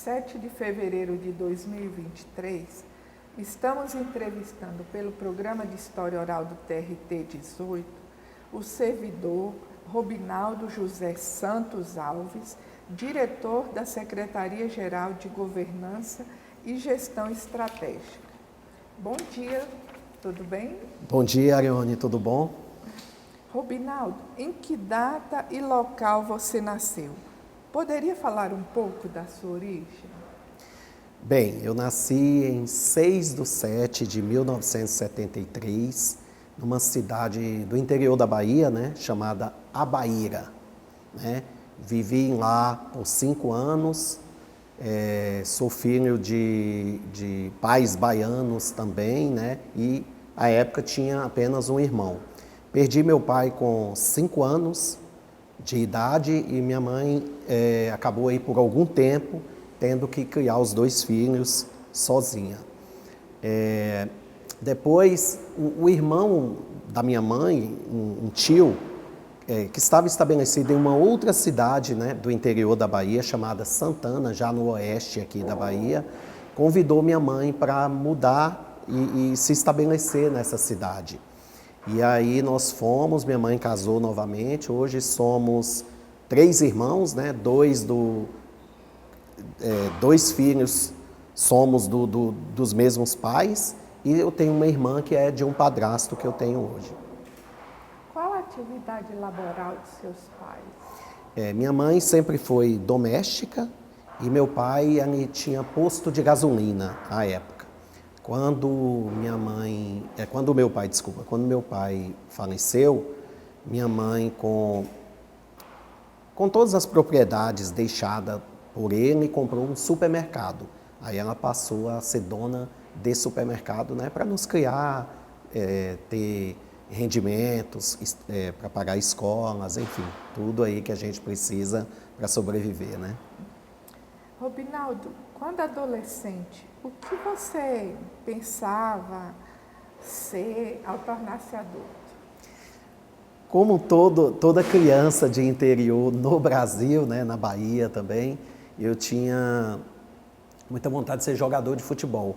7 de fevereiro de 2023, estamos entrevistando pelo programa de História Oral do TRT 18 o servidor Robinaldo José Santos Alves, diretor da Secretaria-Geral de Governança e Gestão Estratégica. Bom dia, tudo bem? Bom dia, Arione, tudo bom? Robinaldo, em que data e local você nasceu? Poderia falar um pouco da sua origem? Bem, eu nasci em 6/7 de 1973, numa cidade do interior da Bahia, chamada Abaíra. Vivi lá por 5 anos, sou filho de pais baianos também, e à época tinha apenas um irmão. Perdi meu pai com 5 anos de idade e minha mãe acabou aí por algum tempo tendo que criar os 2 filhos sozinha. Depois, o irmão da minha mãe, um tio, que estava estabelecido em uma outra cidade do interior da Bahia, chamada Santana, já no oeste aqui da Bahia, convidou minha mãe para mudar e se estabelecer nessa cidade. E aí nós fomos, minha mãe casou novamente, hoje somos 3 irmãos, 2 filhos somos dos mesmos pais, e eu tenho uma irmã que é de um padrasto que eu tenho hoje. Qual a atividade laboral de seus pais? Minha mãe sempre foi doméstica e meu pai tinha posto de gasolina à época. Quando meu pai faleceu, minha mãe com todas as propriedades deixadas por ele, comprou um supermercado. Aí ela passou a ser dona desse supermercado, para nos criar, ter rendimentos, para pagar escolas, enfim, tudo aí que a gente precisa para sobreviver, Robinaldo, quando adolescente, o que você pensava ser ao tornar-se adulto? Como toda criança de interior no Brasil, na Bahia também, eu tinha muita vontade de ser jogador de futebol.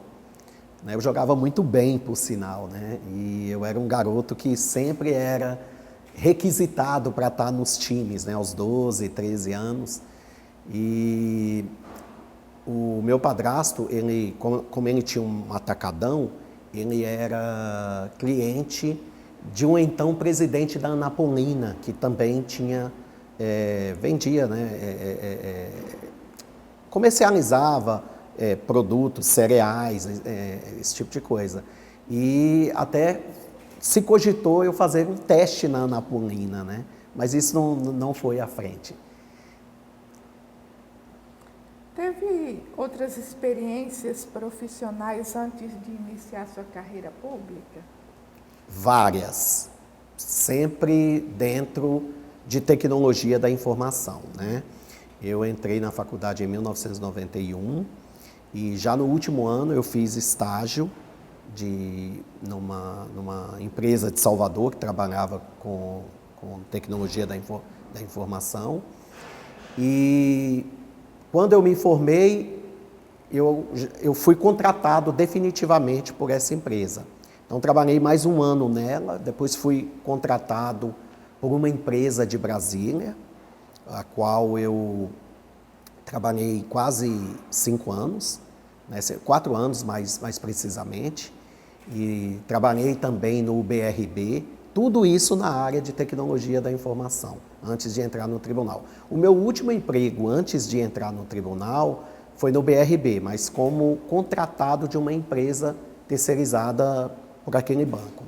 Eu jogava muito bem, por sinal, e eu era um garoto que sempre era requisitado para estar nos times, aos 12, 13 anos. E o meu padrasto, como ele tinha um atacadão, ele era cliente de um então presidente da Anapolina, que também vendia, comercializava produtos, cereais, esse tipo de coisa. E até se cogitou eu fazer um teste na Anapolina, mas isso não foi à frente. Teve outras experiências profissionais antes de iniciar sua carreira pública? Várias, sempre dentro de tecnologia da informação, Eu entrei na faculdade em 1991 e já no último ano eu fiz estágio numa empresa de Salvador que trabalhava com tecnologia da informação. E quando eu me formei, eu fui contratado definitivamente por essa empresa. Então, trabalhei mais um ano nela, depois fui contratado por uma empresa de Brasília, a qual eu trabalhei quase 5 anos, 4 anos mais precisamente, e trabalhei também no BRB, tudo isso na área de tecnologia da informação, antes de entrar no tribunal. O meu último emprego antes de entrar no tribunal foi no BRB, mas como contratado de uma empresa terceirizada por aquele banco,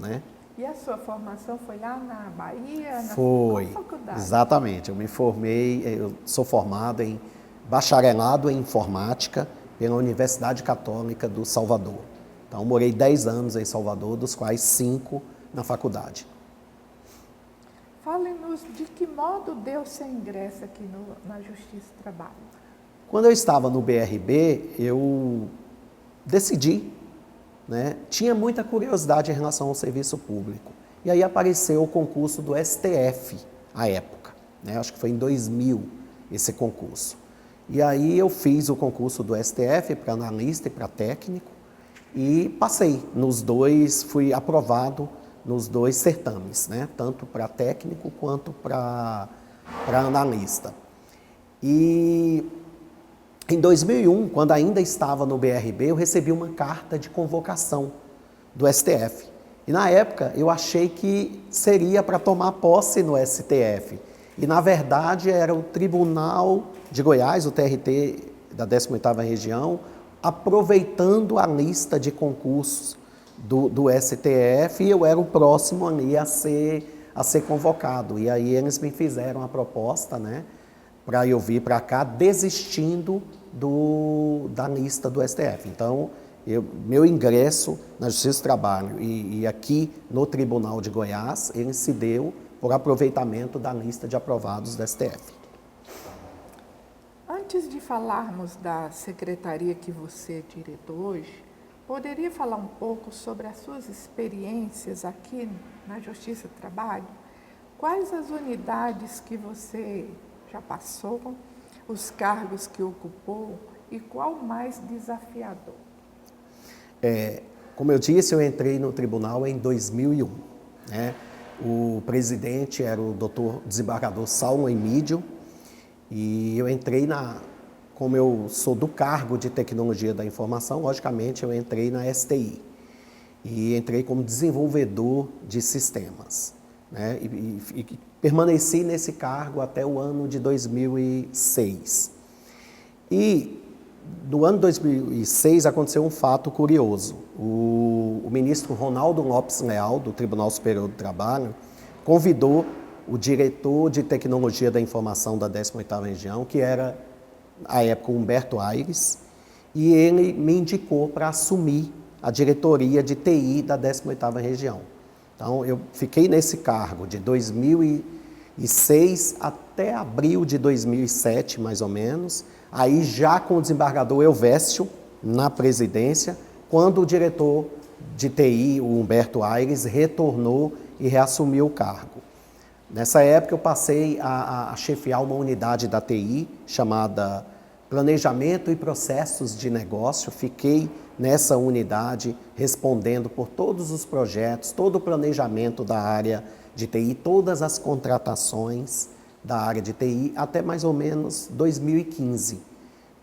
E a sua formação foi lá na Bahia? Foi, qual faculdade? Exatamente. Eu me formei, eu sou formado em bacharelado em informática pela Universidade Católica do Salvador. Então, morei 10 anos em Salvador, dos quais 5 na faculdade. Fale-nos de que modo deu seu ingresso aqui na Justiça do Trabalho. Quando eu estava no BRB, eu decidi, tinha muita curiosidade em relação ao serviço público. E aí apareceu o concurso do STF, à época. Acho que foi em 2000 esse concurso. E aí eu fiz o concurso do STF para analista e para técnico e passei nos dois, fui aprovado nos dois certames, né? Tanto para técnico quanto para analista. E em 2001, quando ainda estava no BRB, eu recebi uma carta de convocação do STF. E na época eu achei que seria para tomar posse no STF. E na verdade era o Tribunal de Goiás, o TRT da 18ª Região, aproveitando a lista de concursos do STF, e eu era o próximo ali a ser convocado. E aí eles me fizeram a proposta, né, para eu vir para cá, desistindo da lista do STF. Então, meu ingresso na Justiça do Trabalho e aqui no Tribunal de Goiás, ele se deu por aproveitamento da lista de aprovados do STF. Antes de falarmos da secretaria que você é diretor hoje, poderia falar um pouco sobre as suas experiências aqui na Justiça do Trabalho? Quais as unidades que você já passou, os cargos que ocupou e qual o mais desafiador? Como eu disse, eu entrei no tribunal em 2001. Né? O presidente era o doutor desembargador Saulo Emídio, e eu entrei como eu sou do cargo de tecnologia da informação, logicamente eu entrei na STI. E entrei como desenvolvedor de sistemas. Né? E permaneci nesse cargo até o ano de 2006. E no ano de 2006 aconteceu um fato curioso. O ministro Ronaldo Lopes Leal, do Tribunal Superior do Trabalho, convidou o diretor de tecnologia da informação da 18ª Região, que era, à época, Humberto Aires, e ele me indicou para assumir a diretoria de TI da 18ª Região. Então, eu fiquei nesse cargo de 2006 até abril de 2007, mais ou menos, aí já com o desembargador Elvésio na presidência, quando o diretor de TI, o Humberto Aires, retornou e reassumiu o cargo. Nessa época eu passei a chefiar uma unidade da TI chamada Planejamento e Processos de Negócio. Fiquei nessa unidade respondendo por todos os projetos, todo o planejamento da área de TI, todas as contratações da área de TI, até mais ou menos 2015,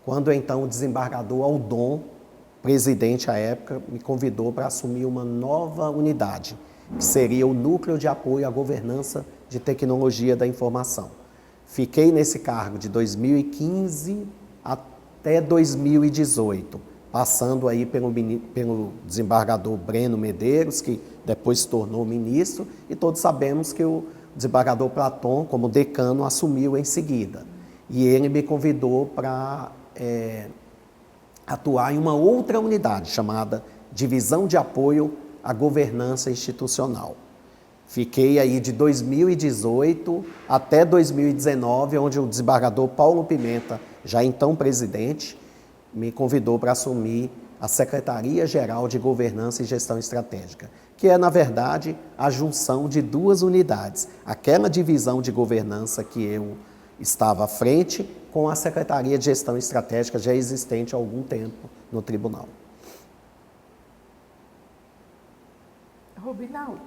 quando então o desembargador Aldon, presidente à época, me convidou para assumir uma nova unidade, que seria o Núcleo de Apoio à Governança de Tecnologia da Informação. Fiquei nesse cargo de 2015 até 2018, passando aí pelo desembargador Breno Medeiros, que depois se tornou ministro, e todos sabemos que o desembargador Platon, como decano, assumiu em seguida. E ele me convidou para atuar em uma outra unidade, chamada Divisão de Apoio à Governança Institucional. Fiquei aí de 2018 até 2019, onde o desembargador Paulo Pimenta, já então presidente, me convidou para assumir a Secretaria-Geral de Governança e Gestão Estratégica, que é, na verdade, a junção de duas unidades. Aquela divisão de governança que eu estava à frente, com a Secretaria de Gestão Estratégica, já existente há algum tempo no tribunal. Robinaldo,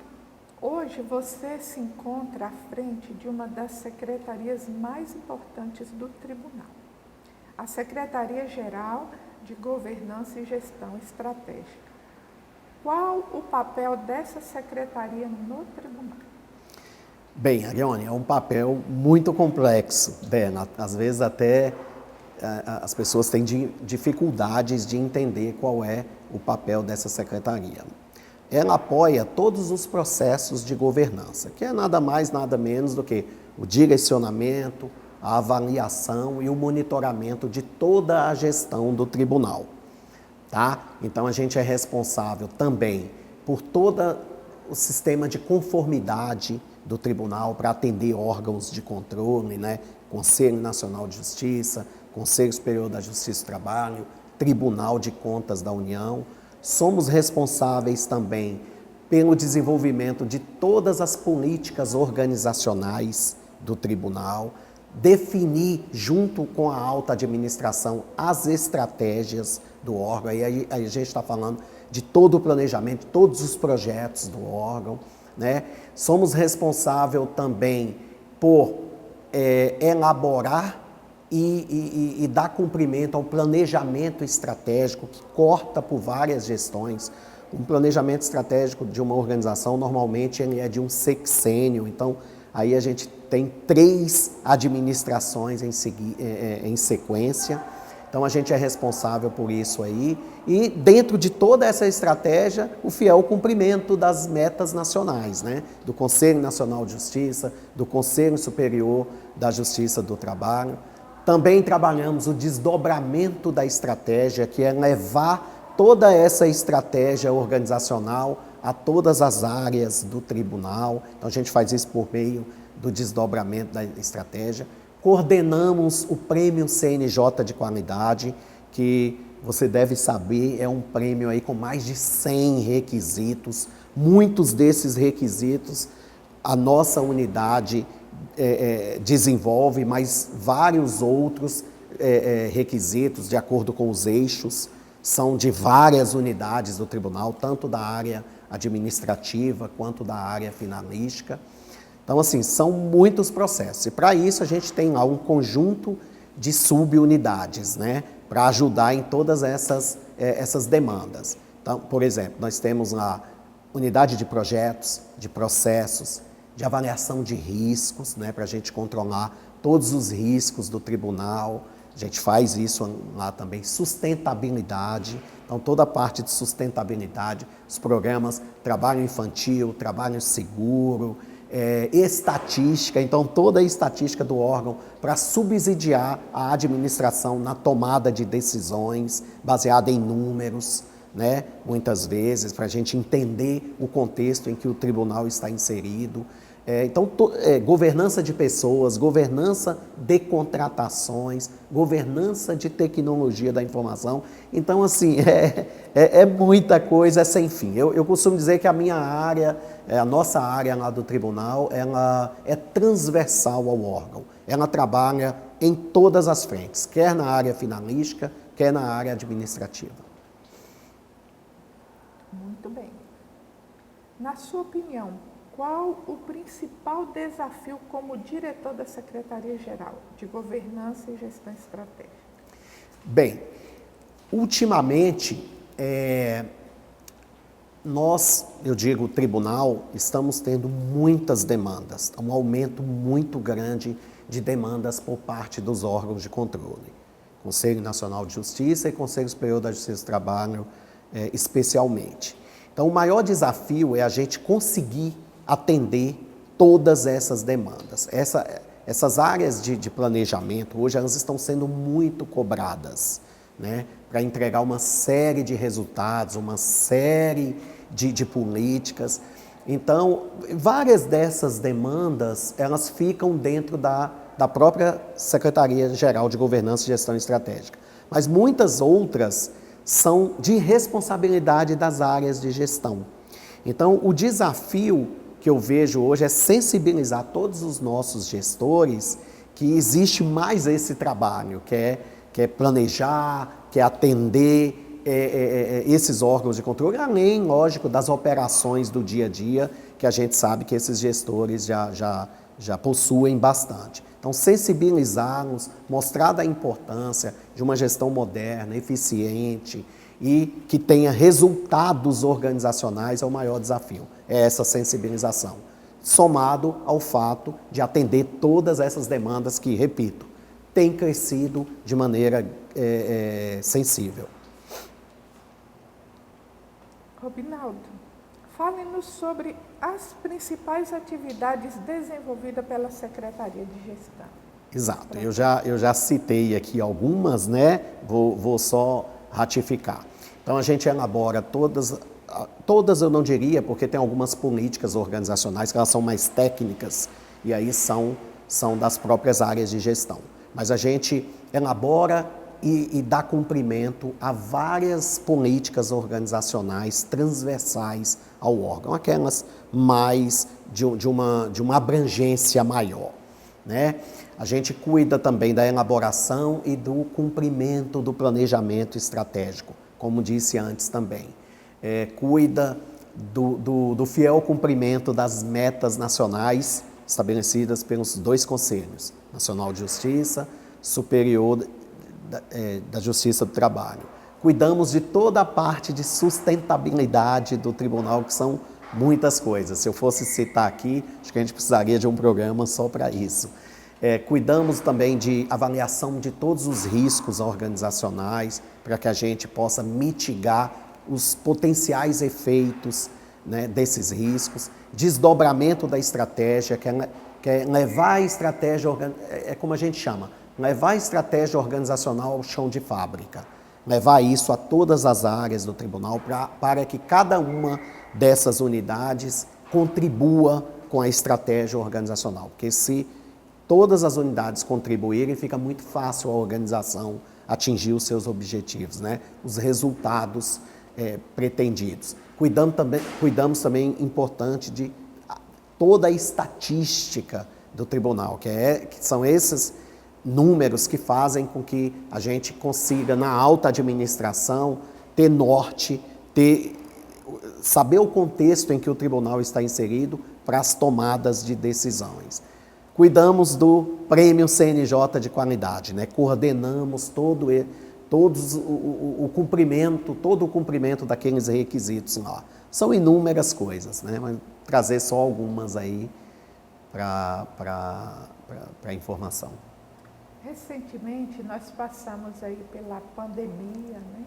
hoje você se encontra à frente de uma das secretarias mais importantes do tribunal, a Secretaria-Geral de Governança e Gestão Estratégica. Qual o papel dessa secretaria no tribunal? Bem, Arione, é um papel muito complexo, né? Às vezes até as pessoas têm dificuldades de entender qual é o papel dessa secretaria. Ela apoia todos os processos de governança, que é nada mais, nada menos do que o direcionamento, a avaliação e o monitoramento de toda a gestão do tribunal. Tá? Então, a gente é responsável também por todo o sistema de conformidade do tribunal para atender órgãos de controle, né? Conselho Nacional de Justiça, Conselho Superior da Justiça do Trabalho, Tribunal de Contas da União. Somos responsáveis também pelo desenvolvimento de todas as políticas organizacionais do tribunal, definir, junto com a alta administração, as estratégias do órgão. Aí a gente está falando de todo o planejamento, todos os projetos do órgão, né? Somos responsáveis também por elaborar e dar cumprimento ao planejamento estratégico, que corta por várias gestões. Um planejamento estratégico de uma organização, normalmente, ele é de um sexênio. Então, aí a gente tem 3 administrações em sequência. Então, a gente é responsável por isso aí. E, dentro de toda essa estratégia, o fiel cumprimento das metas nacionais, né? Do Conselho Nacional de Justiça, do Conselho Superior da Justiça do Trabalho. Também trabalhamos o desdobramento da estratégia, que é levar toda essa estratégia organizacional a todas as áreas do tribunal. Então, a gente faz isso por meio do desdobramento da estratégia. Coordenamos o Prêmio CNJ de Qualidade, que você deve saber, é um prêmio aí com mais de 100 requisitos. Muitos desses requisitos a nossa unidade desenvolve, mas vários outros requisitos, de acordo com os eixos, são de várias unidades do tribunal, tanto da área administrativa quanto da área finalística. Então, assim, são muitos processos. E, para isso, a gente tem lá um conjunto de subunidades, né, para ajudar em todas essas demandas. Então, por exemplo, nós temos lá unidade de projetos, de processos, de avaliação de riscos, né, para a gente controlar todos os riscos do tribunal. A gente faz isso lá também. Sustentabilidade, então toda a parte de sustentabilidade, os programas trabalho infantil, trabalho seguro, estatística, então toda a estatística do órgão para subsidiar a administração na tomada de decisões baseada em números, né? Muitas vezes, para a gente entender o contexto em que o tribunal está inserido. Então, governança de pessoas, governança de contratações, governança de tecnologia da informação. Então, assim, é muita coisa, é sem fim. Eu costumo dizer que a minha área, a nossa área lá do tribunal, ela é transversal ao órgão. Ela trabalha em todas as frentes, quer na área finalística, quer na área administrativa. Muito bem. Na sua opinião, qual o principal desafio como diretor da Secretaria-Geral de Governança e Gestão Estratégica? Bem, ultimamente, eu digo o tribunal, estamos tendo muitas demandas, um aumento muito grande de demandas por parte dos órgãos de controle. Conselho Nacional de Justiça e Conselho Superior da Justiça do Trabalho, especialmente. Então, o maior desafio é a gente conseguir atender todas essas demandas. Essas áreas de planejamento, hoje, elas estão sendo muito cobradas, né, para entregar uma série de resultados, uma série de políticas. Então, várias dessas demandas, elas ficam dentro da própria Secretaria-Geral de Governança e Gestão Estratégica. Mas muitas outras são de responsabilidade das áreas de gestão. Então, o desafio que eu vejo hoje é sensibilizar todos os nossos gestores que existe mais esse trabalho, que é planejar, que é atender esses órgãos de controle, além, lógico, das operações do dia a dia, que a gente sabe que esses gestores já possuem bastante. Então, sensibilizá-los, mostrar da importância de uma gestão moderna, eficiente e que tenha resultados organizacionais é o maior desafio, é essa sensibilização, somado ao fato de atender todas essas demandas que, repito, têm crescido de maneira sensível. Robinaldo, fale-nos sobre as principais atividades desenvolvidas pela Secretaria de Gestão. Exato, eu já citei aqui algumas, né? Vou só ratificar. Então, a gente elabora todas eu não diria, porque tem algumas políticas organizacionais que elas são mais técnicas e aí são das próprias áreas de gestão. Mas a gente elabora e dá cumprimento a várias políticas organizacionais transversais ao órgão, aquelas mais de uma abrangência maior. né? A gente cuida também da elaboração e do cumprimento do planejamento estratégico, como disse antes também. Cuida do fiel cumprimento das metas nacionais estabelecidas pelos dois conselhos, Nacional de Justiça, Superior da Justiça do Trabalho. Cuidamos de toda a parte de sustentabilidade do tribunal, que são muitas coisas. Se eu fosse citar aqui, acho que a gente precisaria de um programa só para isso. Cuidamos também de avaliação de todos os riscos organizacionais, para que a gente possa mitigar os potenciais efeitos, né, desses riscos. Desdobramento da estratégia, que é levar a estratégia, como a gente chama, levar a estratégia organizacional ao chão de fábrica. Levar isso a todas as áreas do tribunal para que cada uma dessas unidades contribua com a estratégia organizacional. Porque se todas as unidades contribuírem, fica muito fácil a organização atingir os seus objetivos, né? Os resultados pretendidos. Cuidamos também, importante, de toda a estatística do tribunal, que são esses números que fazem com que a gente consiga, na alta administração, ter norte, saber o contexto em que o tribunal está inserido para as tomadas de decisões. Cuidamos do Prêmio CNJ de qualidade, né? Coordenamos todo o cumprimento daqueles requisitos lá. São inúmeras coisas, né? Mas trazer só algumas aí para a informação. Recentemente, nós passamos aí pela pandemia, né?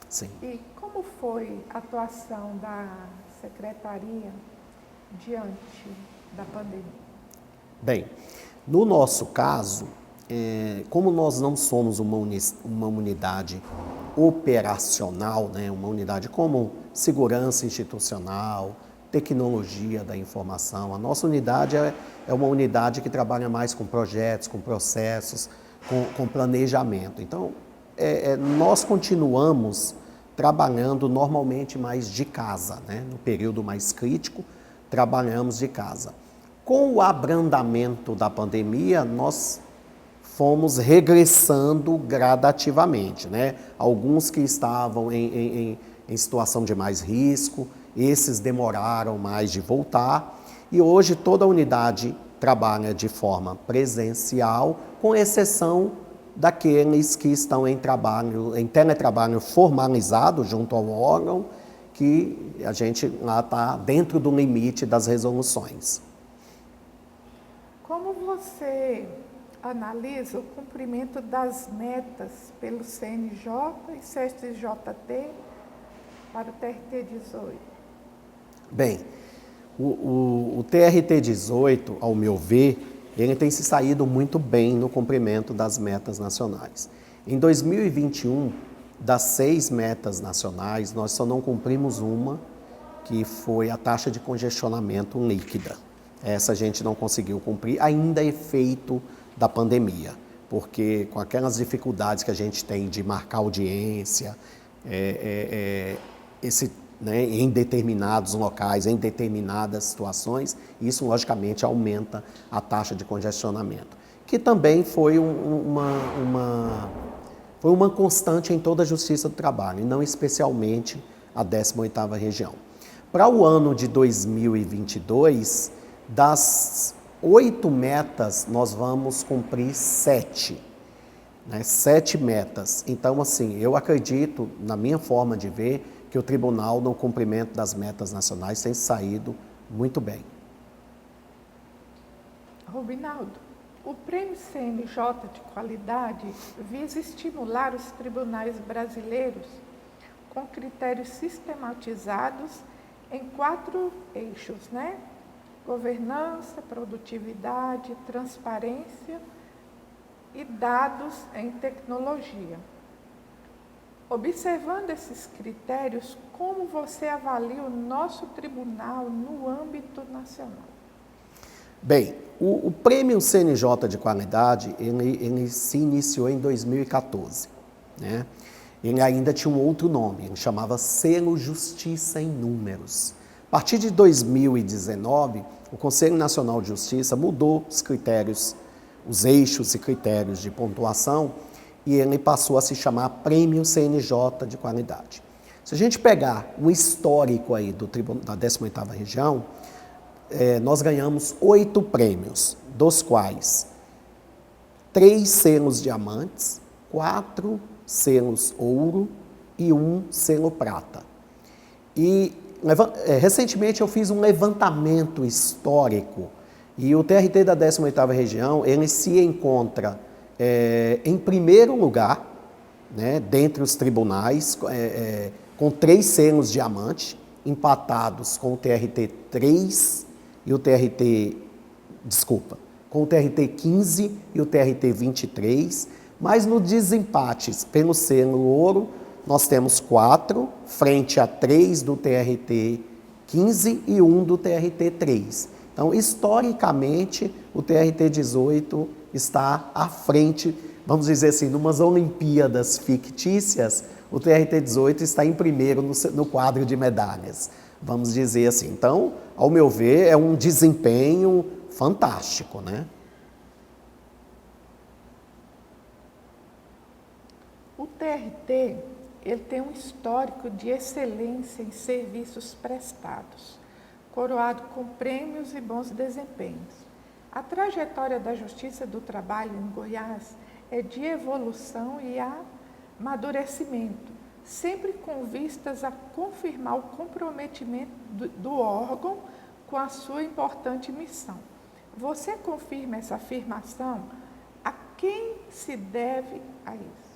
Sim. E como foi a atuação da Secretaria diante da pandemia? Bem, no nosso caso, como nós não somos uma unidade operacional, né? Uma unidade como segurança institucional, tecnologia da informação, a nossa unidade é uma unidade que trabalha mais com projetos, com processos, com planejamento. Então, nós continuamos trabalhando normalmente mais de casa, né? No período mais crítico, trabalhamos de casa. Com o abrandamento da pandemia, nós fomos regressando gradativamente, né? Alguns que estavam em situação de mais risco, esses demoraram mais de voltar, e hoje toda a unidade trabalha de forma presencial, com exceção daqueles que estão em teletrabalho formalizado junto ao órgão, que a gente lá está dentro do limite das resoluções. Como você analisa o cumprimento das metas pelo CNJ e CSJT para o TRT 18? Bem, o TRT 18, ao meu ver, ele tem se saído muito bem no cumprimento das metas nacionais. Em 2021, das 6 metas nacionais, nós só não cumprimos uma, que foi a taxa de congestionamento líquida. Essa a gente não conseguiu cumprir, ainda é efeito da pandemia, porque com aquelas dificuldades que a gente tem de marcar audiência, né, em determinados locais, em determinadas situações, isso logicamente aumenta a taxa de congestionamento, que também foi uma constante em toda a Justiça do Trabalho, e não especialmente a 18ª região. Para o ano de 2022, das 8 metas, nós vamos cumprir 7. Né? 7 metas. Então, assim, eu acredito, na minha forma de ver, que o tribunal, no cumprimento das metas nacionais, tem saído muito bem. Robinaldo, o Prêmio CNJ de qualidade visa estimular os tribunais brasileiros com critérios sistematizados em 4 eixos, né? Governança, produtividade, transparência e dados em tecnologia. Observando esses critérios, como você avalia o nosso tribunal no âmbito nacional? Bem, o Prêmio CNJ de qualidade, ele se iniciou em 2014, né? Ele ainda tinha um outro nome, ele chamava Selo Justiça em Números. A partir de 2019, o Conselho Nacional de Justiça mudou os critérios, os eixos e critérios de pontuação, e ele passou a se chamar Prêmio CNJ de Qualidade. Se a gente pegar um histórico aí da 18ª Região, nós ganhamos 8 prêmios, dos quais 3 selos diamantes, 4 selos ouro e 1 selo prata. E recentemente eu fiz um levantamento histórico e o TRT da 18ª Região, ele se encontra em primeiro lugar, né, dentre os tribunais, com 3 selos diamante, empatados com o TRT 3 e o TRT, com o TRT 15 e o TRT 23, mas no desempates pelo selo ouro, nós temos 4, frente a 3 do TRT 15 e 1 do TRT 3. Então, historicamente, o TRT 18 está à frente, vamos dizer assim, numas Olimpíadas fictícias, o TRT 18 está em primeiro no quadro de medalhas, vamos dizer assim. Então, ao meu ver, é um desempenho fantástico, né? O TRT, ele tem um histórico de excelência em serviços prestados, coroado com prêmios e bons desempenhos. A trajetória da Justiça do Trabalho em Goiás é de evolução e amadurecimento, sempre com vistas a confirmar o comprometimento do órgão com a sua importante missão. Você confirma essa afirmação? A quem se deve a isso?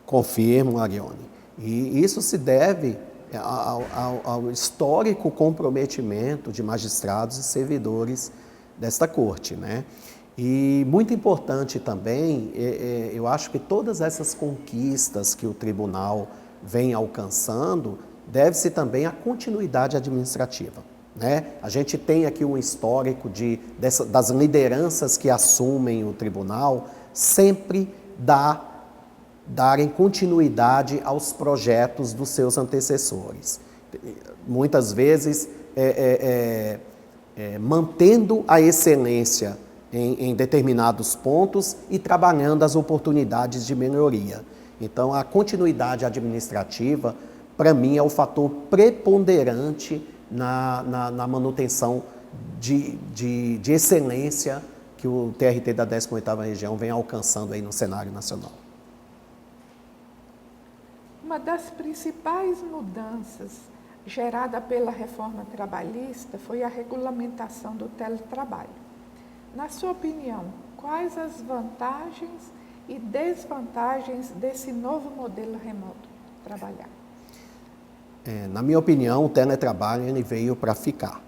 Confirmo, Arione. E isso se deve ao histórico comprometimento de magistrados e servidores desta corte, né? E muito importante também, eu acho que todas essas conquistas que o tribunal vem alcançando, deve-se também à continuidade administrativa, né? A gente tem aqui um histórico das lideranças que assumem o tribunal, sempre darem continuidade aos projetos dos seus antecessores. Muitas vezes, mantendo a excelência em determinados pontos e trabalhando as oportunidades de melhoria. Então, a continuidade administrativa, para mim, é o fator preponderante na manutenção de excelência que o TRT da 18ª Região vem alcançando aí no cenário nacional. Uma das principais mudanças gerada pela reforma trabalhista foi a regulamentação do teletrabalho. Na sua opinião, quais as vantagens e desvantagens desse novo modelo remoto de trabalhar? Na minha opinião, o teletrabalho ele veio para ficar.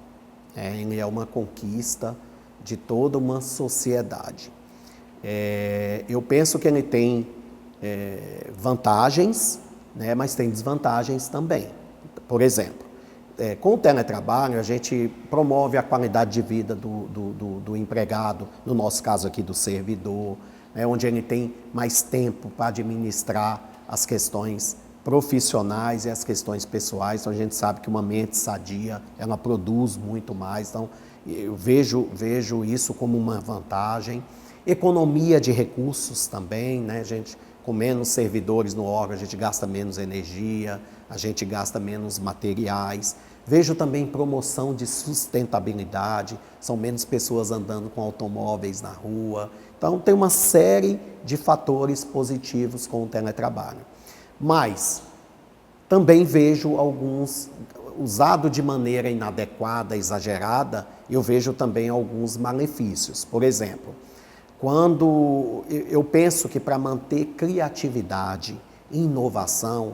Ele é uma conquista de toda uma sociedade. Eu penso que ele tem vantagens, né, mas tem desvantagens também. Por exemplo, com o teletrabalho, a gente promove a qualidade de vida do empregado, no nosso caso aqui do servidor, né, onde ele tem mais tempo para administrar as questões profissionais e as questões pessoais. Então, a gente sabe que uma mente sadia, ela produz muito mais. Então, eu vejo isso como uma vantagem. Economia de recursos também, né, gente? Com menos servidores no órgão, a gente gasta menos energia, a gente gasta menos materiais. Vejo também promoção de sustentabilidade, são menos pessoas andando com automóveis na rua. Então, tem uma série de fatores positivos com o teletrabalho. Mas também vejo alguns, usado de maneira inadequada, exagerada, eu vejo também alguns malefícios. Por exemplo, quando eu penso que para manter criatividade e inovação,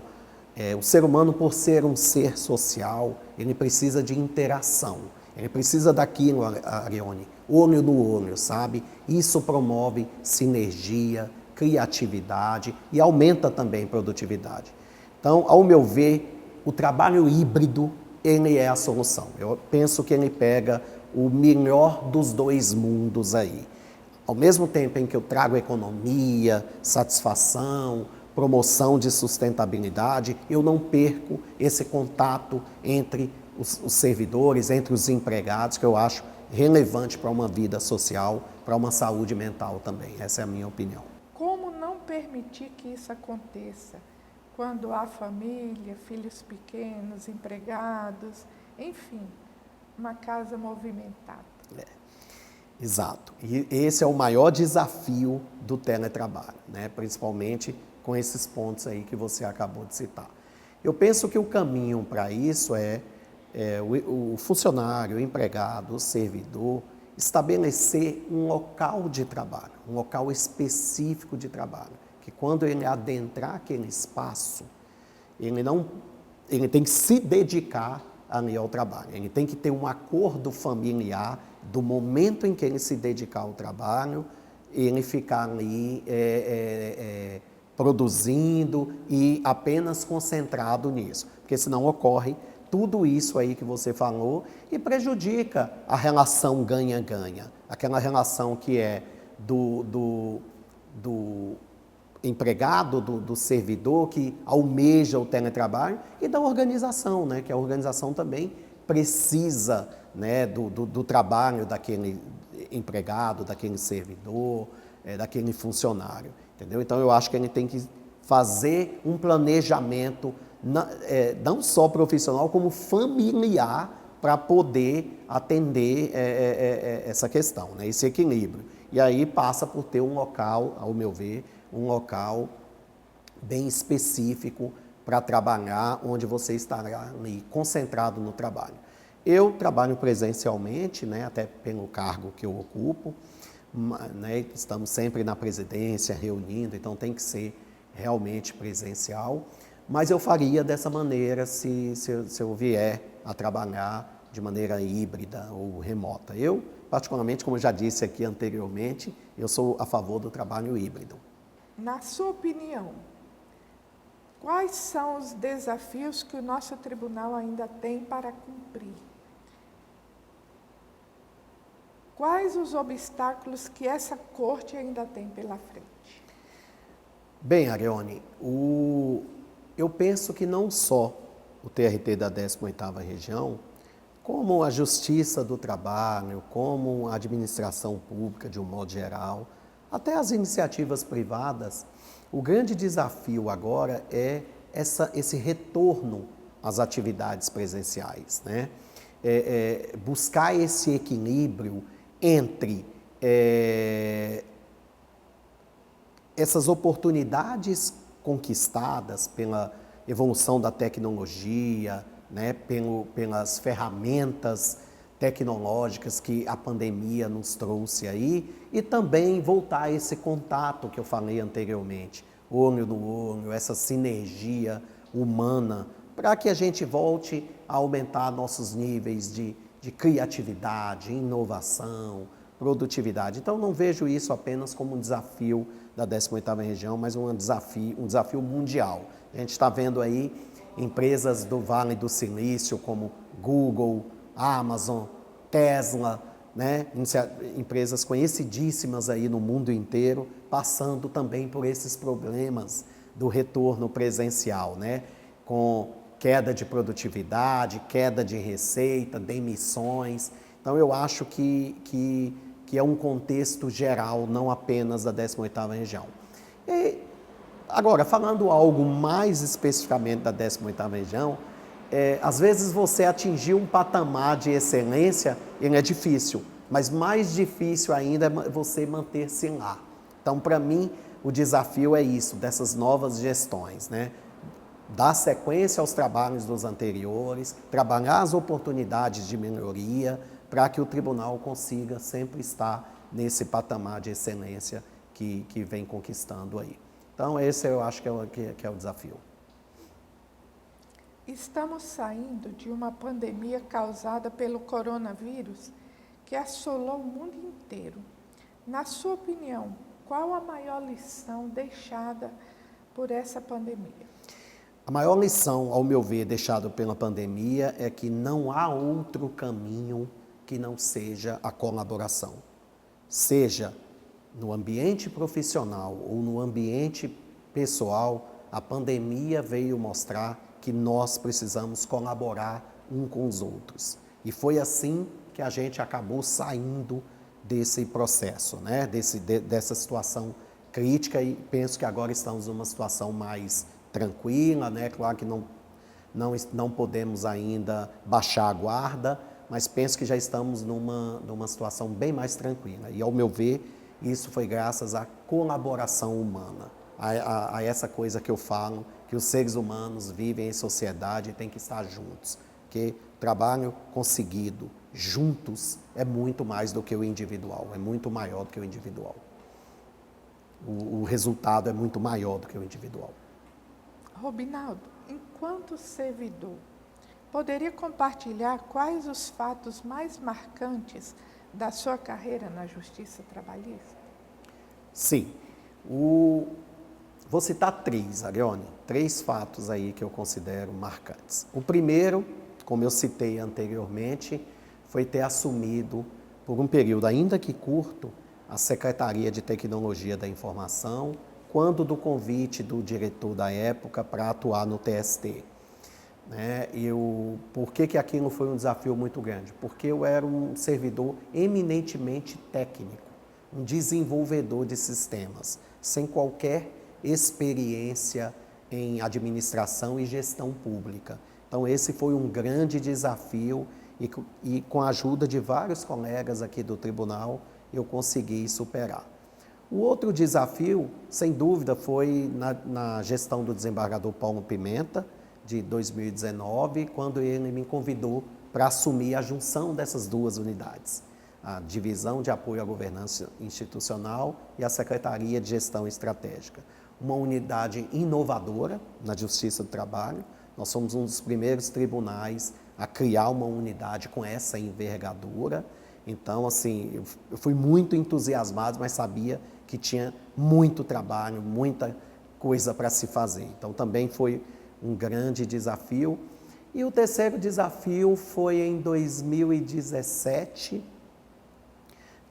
o ser humano, por ser um ser social, ele precisa de interação. Ele precisa daquilo, Arione, olho no olho, sabe? Isso promove sinergia, criatividade e aumenta também a produtividade. Então, ao meu ver, o trabalho híbrido, ele é a solução. Eu penso que ele pega o melhor dos dois mundos aí. Ao mesmo tempo em que eu trago economia, satisfação, promoção de sustentabilidade, eu não perco esse contato entre os servidores, entre os empregados, que eu acho relevante para uma vida social, para uma saúde mental também. Essa é a minha opinião. Como não permitir que isso aconteça quando há família, filhos pequenos, empregados, enfim, uma casa movimentada? Exato. E esse é o maior desafio do teletrabalho, né? Principalmente com esses pontos aí que você acabou de citar. Eu penso que o caminho para isso é o funcionário, o empregado, o servidor, estabelecer um local de trabalho, um local específico de trabalho, que quando ele adentrar aquele espaço, ele tem que se dedicar ali ao trabalho, ele tem que ter um acordo familiar do momento em que ele se dedicar ao trabalho, ele ficar ali produzindo e apenas concentrado nisso, porque senão ocorre tudo isso aí que você falou e prejudica a relação ganha-ganha, aquela relação que é do empregado, do servidor que almeja o teletrabalho e da organização, né, que a organização também precisa, né, do trabalho daquele empregado, daquele servidor, daquele funcionário, entendeu? Então eu acho que ele tem que fazer um planejamento não só profissional, como familiar, para poder atender essa questão, né, esse equilíbrio. E aí passa por ter um local, ao meu ver, um local bem específico para trabalhar, onde você estará ali concentrado no trabalho. Eu trabalho presencialmente, né, até pelo cargo que eu ocupo, né, estamos sempre na presidência, reunindo, então tem que ser realmente presencial, mas eu faria dessa maneira se eu vier a trabalhar de maneira híbrida ou remota. Eu, particularmente, como eu já disse aqui anteriormente, eu sou a favor do trabalho híbrido. Na sua opinião, quais são os desafios que o nosso tribunal ainda tem para cumprir? Quais os obstáculos que essa corte ainda tem pela frente? Bem, Arione, eu penso que não só o TRT da 18ª Região, como a Justiça do Trabalho, como a administração pública de um modo geral, até as iniciativas privadas, o grande desafio agora é esse retorno às atividades presenciais, né? Buscar esse equilíbrio entre essas oportunidades conquistadas pela evolução da tecnologia, né, pelas ferramentas tecnológicas que a pandemia nos trouxe aí, e também voltar a esse contato que eu falei anteriormente, olho no olho, essa sinergia humana, para que a gente volte a aumentar nossos níveis de criatividade, inovação, produtividade. Então, não vejo isso apenas como um desafio da 18ª Região, mas um desafio mundial. A gente está vendo aí empresas do Vale do Silício, como Google, Amazon, Tesla, né? Empresas conhecidíssimas aí no mundo inteiro, passando também por esses problemas do retorno presencial, né? Com queda de produtividade, queda de receita, demissões. Então, eu acho que é um contexto geral, não apenas da 18ª Região. E, agora, falando algo mais especificamente da 18ª Região, às vezes você atingir um patamar de excelência, ele é difícil, mas mais difícil ainda é você manter-se lá. Então, para mim, o desafio é isso, dessas novas gestões, né? Dar sequência aos trabalhos dos anteriores, trabalhar as oportunidades de melhoria, para que o tribunal consiga sempre estar nesse patamar de excelência que vem conquistando aí. Então, esse eu acho que é o desafio. Estamos saindo de uma pandemia causada pelo coronavírus que assolou o mundo inteiro. Na sua opinião, qual a maior lição deixada por essa pandemia? A maior lição, ao meu ver, deixada pela pandemia é que não há outro caminho que não seja a colaboração. Seja no ambiente profissional ou no ambiente pessoal, a pandemia veio mostrar que nós precisamos colaborar um com os outros. E foi assim que a gente acabou saindo desse processo, né? Dessa situação crítica, e penso que agora estamos numa situação mais tranquila, né? Claro que não podemos ainda baixar a guarda, mas penso que já estamos numa situação bem mais tranquila. E, ao meu ver, isso foi graças à colaboração humana, a essa coisa que eu falo, que os seres humanos vivem em sociedade e têm que estar juntos. Porque trabalho conseguido juntos é muito mais do que o individual, é muito maior do que o individual. O resultado é muito maior do que o individual. Robinaldo, enquanto servidor, poderia compartilhar quais os fatos mais marcantes da sua carreira na Justiça Trabalhista? Sim. Vou citar três, Arione, três fatos aí que eu considero marcantes. O primeiro, como eu citei anteriormente, foi ter assumido, por um período ainda que curto, a Secretaria de Tecnologia da Informação, quando do convite do diretor da época para atuar no TST. Né? Por que aquilo foi um desafio muito grande? Porque eu era um servidor eminentemente técnico, um desenvolvedor de sistemas, sem qualquer experiência em administração e gestão pública. Então, esse foi um grande desafio e com a ajuda de vários colegas aqui do tribunal, eu consegui superar. O outro desafio, sem dúvida, foi na gestão do desembargador Paulo Pimenta, de 2019, quando ele me convidou para assumir a junção dessas duas unidades, a Divisão de Apoio à Governança Institucional e a Secretaria de Gestão Estratégica. Uma unidade inovadora na Justiça do Trabalho. Nós somos um dos primeiros tribunais a criar uma unidade com essa envergadura. Então, assim, eu fui muito entusiasmado, mas sabia que tinha muito trabalho, muita coisa para se fazer. Então, também foi um grande desafio. E o terceiro desafio foi em 2017,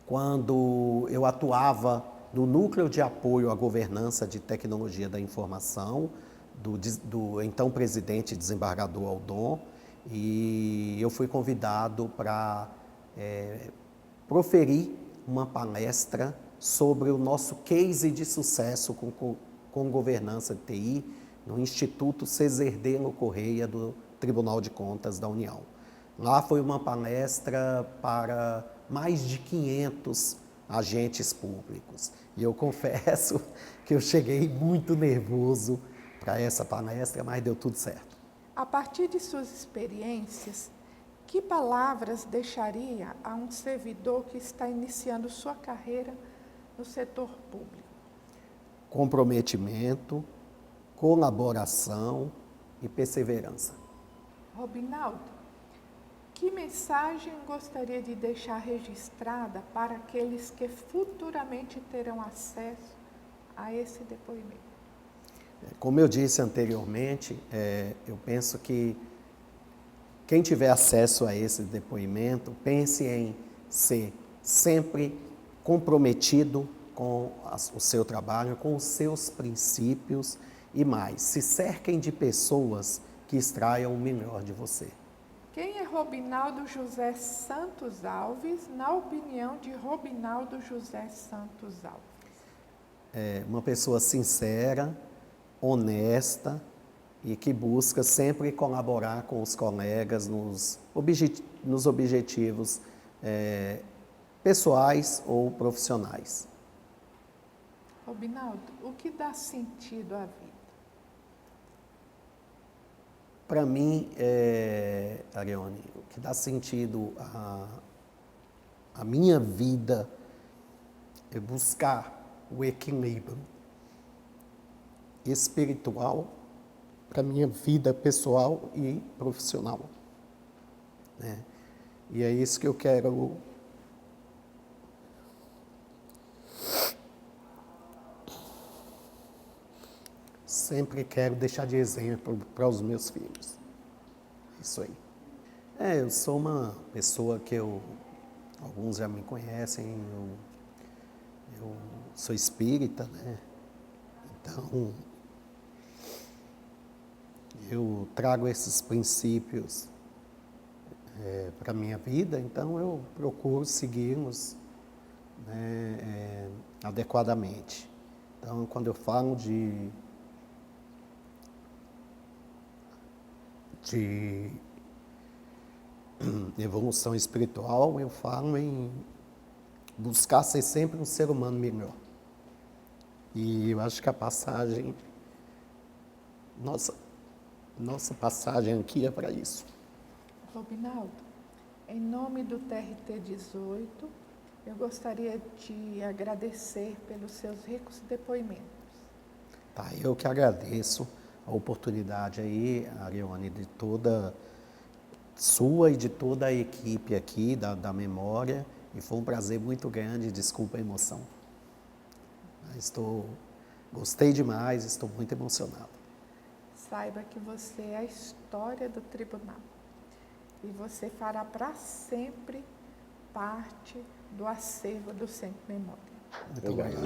quando eu atuava no Núcleo de Apoio à Governança de Tecnologia da Informação, do então presidente desembargador Aldon, e eu fui convidado para proferir uma palestra sobre o nosso case de sucesso com governança de TI no Instituto Cezerdelo Correia do Tribunal de Contas da União. Lá foi uma palestra para mais de 500 agentes públicos. E eu confesso que eu cheguei muito nervoso para essa palestra, mas deu tudo certo. A partir de suas experiências, que palavras deixaria a um servidor que está iniciando sua carreira no setor público? Comprometimento, colaboração e perseverança. Robinaldo, que mensagem gostaria de deixar registrada para aqueles que futuramente terão acesso a esse depoimento? Como eu disse anteriormente, eu penso que quem tiver acesso a esse depoimento, pense em ser sempre comprometido com o seu trabalho, com os seus princípios e mais. Se cerquem de pessoas que extraiam o melhor de você. Quem é Robinaldo José Santos Alves, na opinião de Robinaldo José Santos Alves? Uma pessoa sincera, honesta e que busca sempre colaborar com os colegas nos objetivos pessoais ou profissionais. Robinaldo, o que dá sentido à vida? Para mim, Arione, o que dá sentido à minha vida é buscar o equilíbrio espiritual para a minha vida pessoal e profissional. Né? E é isso que eu quero sempre quero deixar de exemplo para os meus filhos. Isso aí. Eu sou uma pessoa que alguns já me conhecem, eu sou espírita, né? Então, eu trago esses princípios para a minha vida, então eu procuro segui-los, né, adequadamente. Então, quando eu falo de evolução espiritual, eu falo em buscar ser sempre um ser humano melhor. E eu acho que a passagem, nossa passagem aqui é para isso. Robinaldo, em nome do TRT 18, eu gostaria de agradecer pelos seus ricos depoimentos. Tá, eu que agradeço a oportunidade aí, Arione, de toda sua e de toda a equipe aqui da Memória, e foi um prazer muito grande, desculpa a emoção. Gostei demais, estou muito emocionado. Saiba que você é a história do tribunal e você fará para sempre parte do acervo do Centro Memória. Muito obrigado.